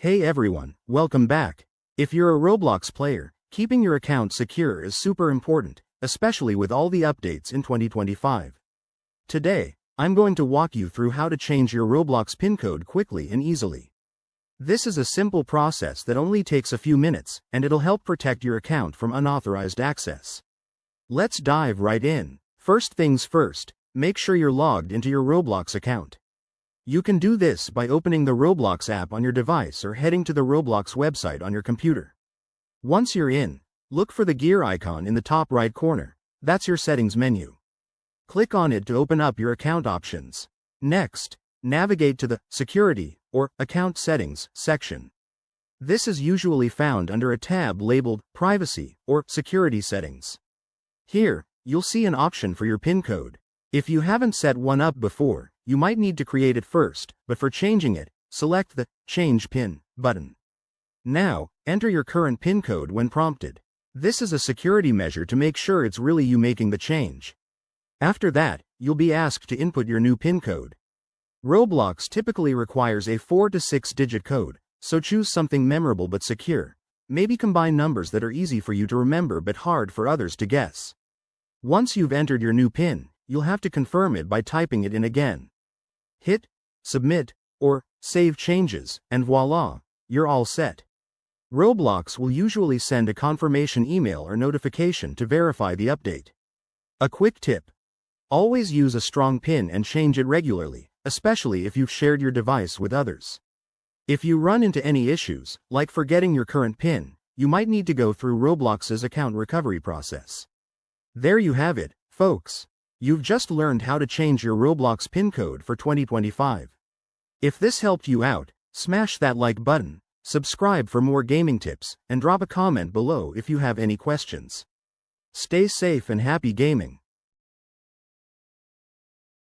Hey everyone, welcome back. If you're a Roblox player, keeping your account secure is super important, especially with all the updates in 2025. Today, I'm going to walk you through how to change your Roblox PIN code quickly and easily. This is a simple process that only takes a few minutes, and it'll help protect your account from unauthorized access. Let's dive right in. First things first, make sure you're logged into your Roblox account. You can do this by opening the Roblox app on your device or heading to the Roblox website on your computer. Once you're in, look for the gear icon in the top right corner. That's your settings menu. Click on it to open up your account options. Next, navigate to the Security or Account Settings section. This is usually found under a tab labeled Privacy or Security Settings. Here, you'll see an option for your PIN code. If you haven't set one up before, you might need to create it first, but for changing it, select the Change PIN button. Now, enter your current PIN code when prompted. This is a security measure to make sure it's really you making the change. After that, you'll be asked to input your new PIN code. Roblox typically requires a 4 to 6 digit code, so choose something memorable but secure. Maybe combine numbers that are easy for you to remember but hard for others to guess. Once you've entered your new PIN, you'll have to confirm it by typing it in again. Hit Submit or Save Changes, and voila, you're all set. Roblox will usually send a confirmation email or notification to verify the update. A quick tip: always use a strong PIN and change it regularly, especially if you've shared your device with others. If you run into any issues, like forgetting your current PIN, you might need to go through Roblox's account recovery process. There you have it, folks. You've just learned how to change your Roblox PIN code for 2025. If this helped you out, smash that like button, subscribe for more gaming tips, and drop a comment below if you have any questions. Stay safe and happy gaming.